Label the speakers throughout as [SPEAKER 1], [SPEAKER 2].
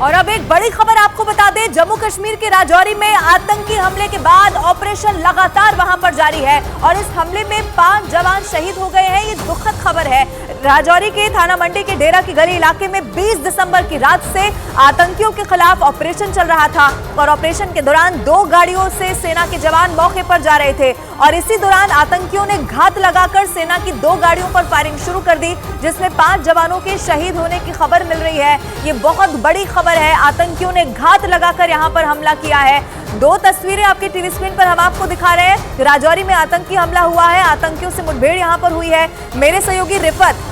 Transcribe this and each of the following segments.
[SPEAKER 1] और अब एक बड़ी खबर आपको बता दें, जम्मू कश्मीर के राजौरी में आतंकी हमले के बाद ऑपरेशन लगातार वहां पर जारी है और इस हमले में 5 जवान शहीद हो गए हैं। ये दुखद खबर है। राजौरी के थाना मंडी के डेरा की गली इलाके में 20 दिसंबर की रात से आतंकियों के खिलाफ ऑपरेशन चल रहा था और ऑपरेशन के दौरान 2 गाड़ियों से सेना के जवान मौके पर जा रहे थे और इसी दौरान आतंकियों ने घात लगाकर सेना की 2 गाड़ियों पर फायरिंग शुरू कर दी, जिसमें 5 जवानों के शहीद होने की खबर मिल रही है। ये बहुत बड़ी खबर है। आतंकियों ने घात लगाकर यहां पर हमला किया है। 2 तस्वीरें आपके टीवी स्क्रीन पर हम आपको दिखा रहे हैं। राजौरी में आतंकी हमला हुआ है, आतंकियों से मुठभेड़ यहां पर हुई है। मेरे सहयोगी रिफत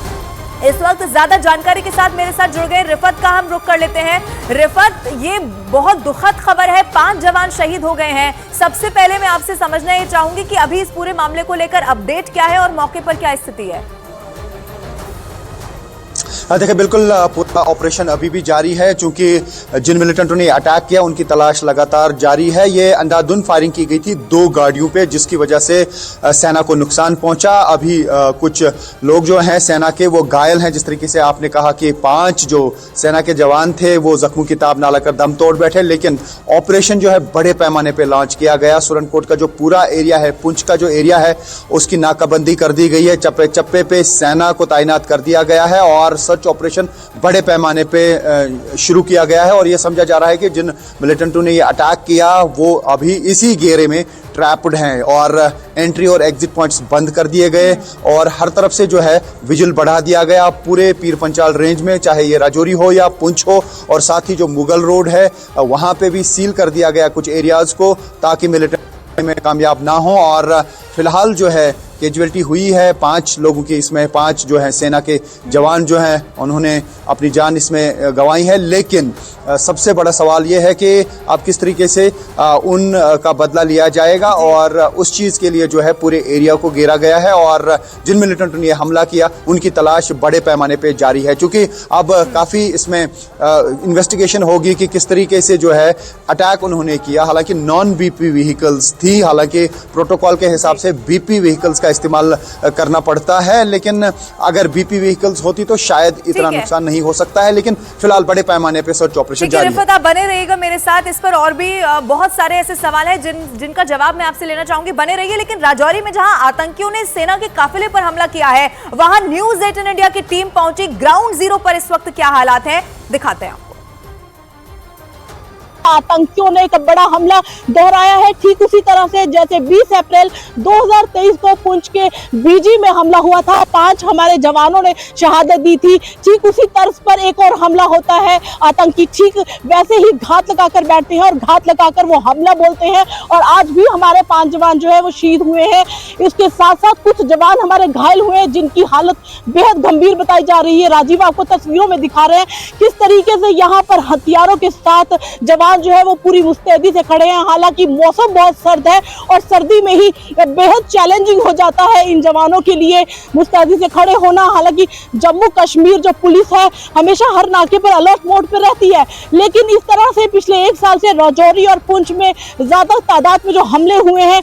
[SPEAKER 1] इस वक्त ज्यादा जानकारी के साथ मेरे साथ जुड़ गए। रिफत का हम रुख कर लेते हैं। रिफत, ये बहुत दुखद खबर है, 5 जवान शहीद हो गए हैं। सबसे पहले मैं आपसे समझना ये चाहूंगी कि अभी इस पूरे मामले को लेकर अपडेट क्या है और मौके पर क्या स्थिति है।
[SPEAKER 2] देखिए, बिल्कुल पूरा ऑपरेशन अभी भी जारी है, क्योंकि जिन मिलिटेंटों ने अटैक किया उनकी तलाश लगातार जारी है। ये अंधाधुंध फायरिंग की गई थी 2 गाड़ियों पे, जिसकी वजह से सेना को नुकसान पहुंचा। अभी कुछ लोग जो हैं सेना के वो घायल हैं। जिस तरीके से आपने कहा कि 5 जो सेना के जवान थे वो जख्मों की ताब ना लाकर दम तोड़ बैठे, लेकिन ऑपरेशन जो है बड़े पैमाने पर लॉन्च किया गया। सुरनकोट का जो पूरा एरिया है, पुंछ का जो एरिया है, उसकी नाकाबंदी कर दी गई है। चप्पे चप्पे पे सेना को तैनात कर दिया गया है और सर्च ऑपरेशन बड़े पैमाने पे शुरू किया गया है। और यह समझा जा रहा है कि जिन मिलिटेंटों ने ये अटैक किया वो अभी इसी घेरे में ट्रैप्ड हैं और एंट्री और एग्जिट पॉइंट्स बंद कर दिए गए और हर तरफ से जो है विजिल बढ़ा दिया गया पूरे पीर पंचाल रेंज में, चाहे ये राजौरी हो या पुंछ हो। और साथ ही जो मुगल रोड है वहां पे भी सील कर दिया गया कुछ एरियाज को, ताकि मिलिटेंट में कामयाब ना हो। और फिलहाल जो है कैजुअलिटी हुई है 5 लोगों की, इसमें 5 जो है सेना के जवान जो हैं उन्होंने अपनी जान इसमें गंवाई है। लेकिन सबसे बड़ा सवाल ये है कि अब किस तरीके से उन का बदला लिया जाएगा और उस चीज़ के लिए जो है पूरे एरिया को घेरा गया है और जिन मिलिटेंटों ने हमला किया उनकी तलाश बड़े पैमाने पे जारी है। क्योंकि अब काफ़ी इसमें इन्वेस्टिगेशन होगी कि किस तरीके से जो है अटैक उन्होंने किया। हालांकि नॉन बीपी व्हीकल्स थी, हालांकि प्रोटोकॉल के हिसाब से बीपी व्हीकल्स का इस्तेमाल करना पड़ता है, लेकिन अगर बीपी व्हीकल्स होती तो शायद इतना नुकसान नहीं हो सकता है। लेकिन फिलहाल बड़े पैमाने पे सर्च ऑपरेशन जारी है।
[SPEAKER 1] आप बने रहिएगा मेरे साथ, इस पर और भी बहुत सारे ऐसे सवाल हैं जिनका जवाब मैं आपसे लेना चाहूंगी। बने रहिए। लेकिन राजौरी में जहां आतंकियों ने सेना के काफिले पर हमला किया है, वहां न्यूज़ 18 इंडिया की टीम पहुंची। ग्राउंड जीरो पर इस वक्त क्या हालात हैं दिखाते हैं।
[SPEAKER 3] आतंकियों ने एक बड़ा हमला दोहराया है, ठीक उसी तरह से जैसे 20 अप्रैल 2023 को पुंछ के बीजी में हमला हुआ था, 5 हमारे जवानों ने शहादत दी थी। ठीक उसी तर्ज पर एक और हमला होता है। आतंकी ठीक वैसे ही घात लगाकर बैठते हैं और घात लगाकर वो हमला बोलते हैं और आज भी हमारे 5 जवान जो है वो शहीद हुए हैं। इसके साथ साथ कुछ जवान हमारे घायल हुए हैं, जिनकी हालत बेहद गंभीर बताई जा रही है। राजीव आपको तस्वीरों में दिखा रहे हैं किस तरीके से यहाँ पर हथियारों के साथ जवान जो है वो पूरी मुस्तैदी से खड़े हैं। हालांकि मौसम बहुत सर्द है और सर्दी में ही बेहद चैलेंजिंग हो जाता है इन जवानों के लिए मुस्तैदी से खड़े होना। हालांकि जम्मू कश्मीर जो पुलिस है हमेशा हर नाके पर अलर्ट मोड पर रहती है, लेकिन इस तरह से पिछले 1 साल से राजौरी और पुंछ में ज्यादा तादाद में जो हमले हुए हैं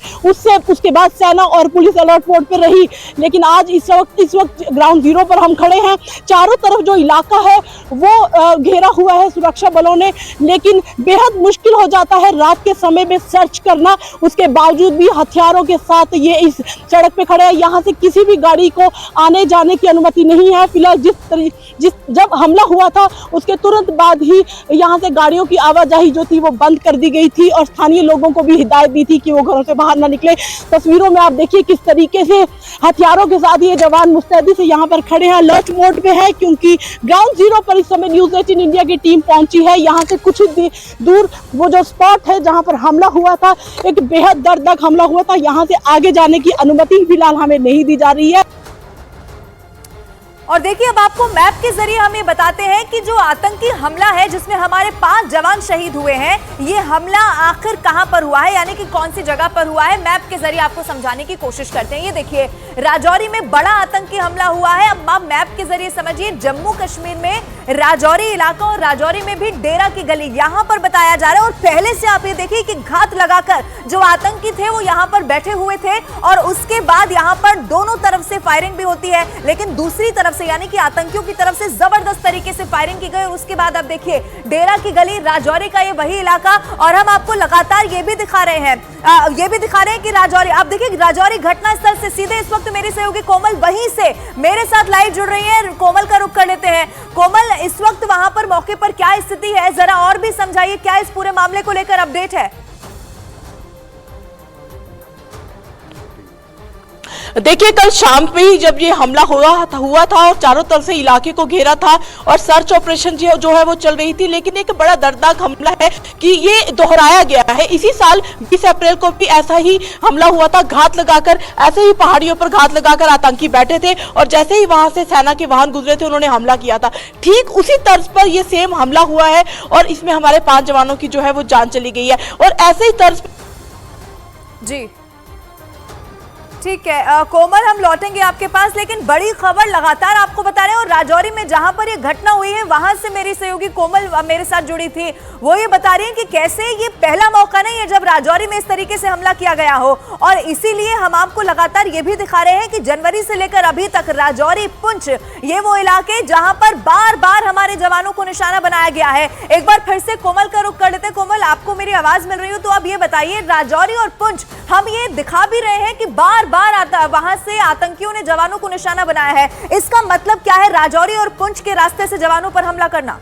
[SPEAKER 3] उसके बाद सेना और पुलिस अलर्ट मोड पर रही। लेकिन आज इस वक्त ग्राउंड जीरो पर हम खड़े हैं। चारों तरफ जो इलाका है वो घेरा हुआ है सुरक्षा बलों ने, लेकिन बेहद मुश्किल हो जाता है रात के समय में सर्च करना। उसके बावजूद भी हथियारों के साथ ये इस सड़क पे खड़े हैं। यहाँ से किसी भी गाड़ी को आने जाने की अनुमति नहीं है। फिलहाल जब हमला हुआ था उसके तुरंत बाद ही यहाँ से गाड़ियों की आवाजाही जो थी वो बंद कर दी गई थी और स्थानीय लोगों को भी हिदायत दी थी कि वो घरों से बाहर ना निकले। तस्वीरों में आप देखिए किस तरीके से हथियारों के साथ ये जवान मुस्तैदी से यहाँ पर खड़े हैं, अलर्ट मोड पे है, क्योंकि ग्राउंड जीरो पर इस समय न्यूज़ 18 इंडिया की टीम पहुंची है। यहाँ से कुछ दूर वो जो स्पॉट है जहां पर हमला हुआ था, एक बेहद दर्दनाक हमला हुआ था, यहां से आगे जाने की अनुमति फिलहाल हमें नहीं दी जा रही है।
[SPEAKER 1] और देखिए, अब आपको मैप के जरिए हम ये बताते हैं कि जो आतंकी हमला है जिसमें हमारे 5 जवान शहीद हुए हैं, ये हमला आखिर कहां पर हुआ है, यानी कि कौन सी जगह पर हुआ है। मैप के जरिए आपको समझाने की कोशिश करते हैं। ये देखिए, राजौरी में बड़ा आतंकी हमला हुआ है। अब आप मैप के जरिए समझिए, जम्मू कश्मीर में राजौरी इलाका और राजौरी में भी डेरा की गली यहां पर बताया जा रहा है। और पहले से आप ये देखिए कि घात लगाकर जो आतंकी थे वो यहां पर बैठे हुए थे और उसके बाद यहां पर दोनों तरफ से फायरिंग भी होती है, लेकिन दूसरी तरफ से यानी कि आतंकियों की तरफ से जबरदस्त तरीके से फायरिंग की गई। और उसके बाद आप देखिए डेरा की गली, राजौरी का ये वही इलाका, और हम आपको लगातार ये भी दिखा रहे हैं कि राजौरी, आप देखिए राजौरी घटनास्थल से सीधे इस वक्त मेरी सहयोगी कोमल वहीं से मेरे साथ लाइव जुड़ रही है। कोमल का रुख कर लेते हैं। कोमल, इस वक्त वहां पर मौके पर क्या स्थिति है, जरा और भी समझाइए, क्या इस पूरे मामले को लेकर अपडेट है?
[SPEAKER 3] देखिए, कल शाम पे ही जब ये हमला हुआ था और चारों तरफ से इलाके को घेरा था और सर्च ऑपरेशन जो है वो चल रही थी, लेकिन एक बड़ा दर्दनाक हमला है कि ये दोहराया गया है। इसी साल 20 अप्रैल को भी ऐसा ही हमला हुआ था, घात लगाकर, ऐसे ही पहाड़ियों पर घात लगाकर आतंकी बैठे थे और जैसे ही वहां से सेना के वाहन गुजरे थे उन्होंने हमला किया था। ठीक उसी तर्ज पर ये सेम हमला हुआ है और इसमें हमारे 5 जवानों की जो है वो जान चली गई है। और ऐसे ही तर्ज
[SPEAKER 1] जी ठीक है कोमल, हम लौटेंगे आपके पास, लेकिन बड़ी खबर लगातार आपको बता रहे हैं। और राजौरी में जहां पर ये घटना हुई है वहां से मेरी सहयोगी कोमल मेरे साथ जुड़ी थी, वो ये बता रही है कि कैसे ये पहला मौका नहीं है जब राजौरी में इस तरीके से हमला किया गया हो। और इसीलिए हम आपको लगातार ये भी दिखा रहे हैं कि जनवरी से लेकर अभी तक राजौरी, पुंछ, ये वो इलाके जहां पर बार बार हमारे जवानों को निशाना बनाया गया है। एक बार फिर से कोमल का रुख कर लेते हैं। कोमल, आपको मेरी आवाज मिल रही हो तो अब ये बताइए, राजौरी और पुंछ हम ये दिखा भी रहे हैं कि बार वहां से आतंकियों ने जवानों को निशाना बनाया है, इसका मतलब क्या है राजौरी और पुंछ के रास्ते से जवानों पर हमला करना?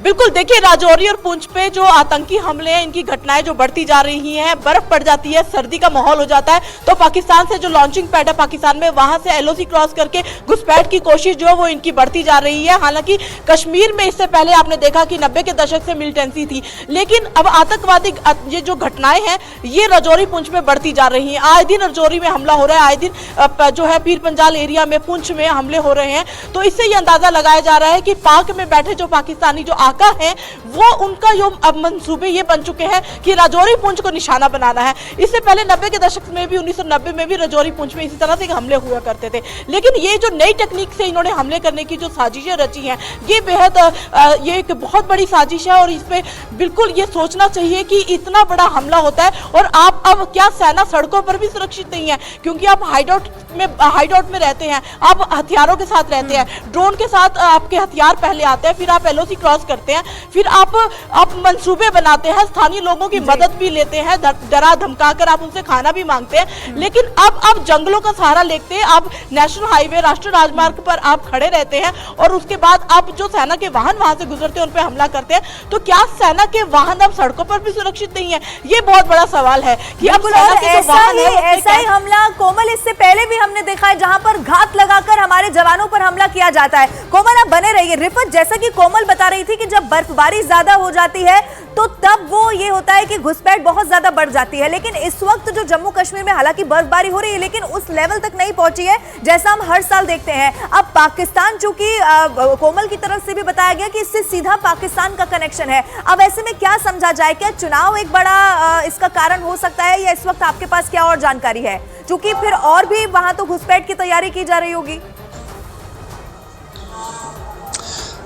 [SPEAKER 3] बिल्कुल, देखिए राजौरी और पुंछ पे जो आतंकी हमले हैं, इनकी घटनाएं जो बढ़ती जा रही हैं, बर्फ पड़ जाती है, सर्दी का माहौल हो जाता है, तो पाकिस्तान से जो लॉन्चिंग पैड है पाकिस्तान में, वहां से एलओसी क्रॉस करके घुसपैठ की कोशिश जो है वो इनकी बढ़ती जा रही है। हालांकि कश्मीर में इससे पहले आपने देखा कि 90 के दशक से मिलिटेंसी थी, लेकिन अब आतंकवादी ये जो घटनाएं हैं ये राजौरी पुंछ में बढ़ती जा रही है। आए दिन राजौरी में हमला हो रहा है, आए दिन जो है पीर पंजाल एरिया में, पुंछ में हमले हो रहे हैं। तो इससे ये अंदाजा लगाया जा रहा है कि पाक में बैठे जो पाकिस्तानी जो है वो उनका जो अब मंसूबे ये बन चुके हैं कि राजौरी पुंछ को निशाना बनाना है। इससे पहले 90 के दशक में भी, 1990 में भी राजौरी पुंछ में इसी तरह से हमले हुआ करते थे। लेकिन ये जो नई टेक्निक से इन्होंने हमले करने की जो साजिशें रची हैं, ये बेहद ये एक बहुत बड़ी साजिश है और इस पे बिल्कुल ये सोचना चाहिए कि इतना बड़ा हमला होता है और आप अब क्या सेना सड़कों पर भी सुरक्षित नहीं है, क्योंकि आप हाइडआउट में रहते हैं, आप हथियारों के साथ रहते हैं, ड्रोन के साथ आपके हथियार पहले आते हैं, फिर आप एलओसी क्रॉस करते हैं, फिर आप मंसूबे बनाते हैं, स्थानीय लोगों की मदद भी लेते हैं, डरा धमकाकर आप उनसे खाना भी मांगते हैं। लेकिन अब आप जंगलों का सहारा लेते हैं, आप नेशनल हाईवे, राष्ट्रीय राजमार्ग पर आप खड़े रहते हैं और उसके बाद आप जो सेना के वाहन वहां से गुजरते हैं उन पर हमला करते हैं। तो क्या सेना के वाहन अब सड़कों पर भी सुरक्षित नहीं है? ये बहुत बड़ा सवाल है कि अब सेना के जो वाहन है
[SPEAKER 1] ऐसा ही हमला कोमल इससे पहले भी हमने देखा है जहां पर घात लगाकर हमारे जवानों पर हमला किया जाता है। कोमल, आप बने रहिए। रिफत, जैसा कि कोमल बता रही थी कि जब बर्फबारी ज्यादा हो जाती है तो तब वो ये होता है कि घुसपैठ बहुत ज्यादा बढ़ जाती है। लेकिन इस वक्त जो जम्मू कश्मीर में हालांकि बर्फबारी हो रही है लेकिन उस लेवल तक नहीं पहुंची है जैसा हम हर साल देखते हैं। अब पाकिस्तान, चूंकि कोमल की तरफ से भी बताया गया कि इससे सीधा पाकिस्तान का कनेक्शन है, अब ऐसे में क्या समझा जाए? क्या चुनाव एक बड़ा इसका कारण हो सकता है या इस वक्त आपके पास क्या और जानकारी है, चूंकि फिर और भी वहां तो घुसपैठ की तैयारी की जा रही होगी?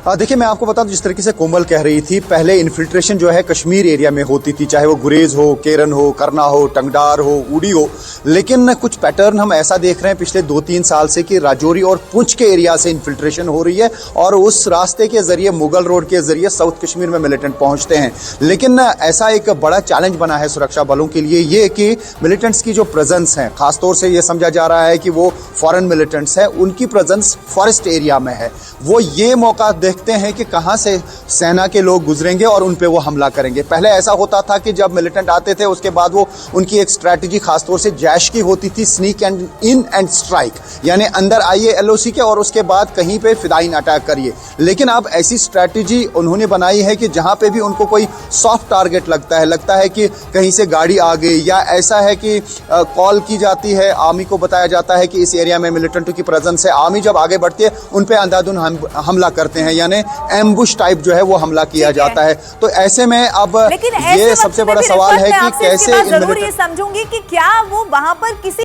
[SPEAKER 2] देखिए, मैं आपको बता दूं, जिस तरीके से कोमल कह रही थी, पहले इन्फिल्ट्रेशन जो है कश्मीर एरिया में होती थी, चाहे वो गुरेज हो, केरन हो, करना हो, टंगडार हो, उड़ी हो, लेकिन कुछ पैटर्न हम ऐसा देख रहे हैं पिछले 2-3 साल से कि राजौरी और पुंछ के एरिया से इन्फिल्ट्रेशन हो रही है और उस रास्ते के जरिए, मुगल रोड के जरिए साउथ कश्मीर में मिलिटेंट पहुंचते हैं। लेकिन ऐसा एक बड़ा चैलेंज बना है सुरक्षा बलों के लिए ये कि मिलिटेंट्स की जो प्रेजेंस है, खासतौर से ये समझा जा रहा है कि वो फॉरेन मिलिटेंट्स है, उनकी प्रेजेंस फॉरेस्ट एरिया में है। वो ये मौका देखते हैं कि कहां से सेना के लोग गुजरेंगे और उन पे वो हमला करेंगे। पहले ऐसा होता था कि जब मिलिटेंट आते थे उसके बाद वो उनकी एक स्ट्रैटेजी खासतौर से जैश की होती थी, sneak and in and strike, यानी अंदर आइए एलओसी के और उसके बाद कहीं पे फिदाइन अटैक करिए। लेकिन अब ऐसी स्ट्रैटेजी उन्होंने बनाई है कि जहां पे भी उनको कोई सॉफ्ट टारगेट लगता है कि कहीं से गाड़ी आ गई या ऐसा है कि कॉल की जाती है, आर्मी को बताया जाता है कि इस एरिया में मिलिटेंटों की प्रेजेंस है, आर्मी जब आगे बढ़ती है उन पे अंधाधुंध हमला करते हैं, यानी एम्बुश टाइप जो है वो हमला किया जाता है। तो ऐसे में अब ये सबसे बड़ा सवाल है कि कैसे
[SPEAKER 1] जरूर ये समझूंगी कि क्या वो वहां पर किसी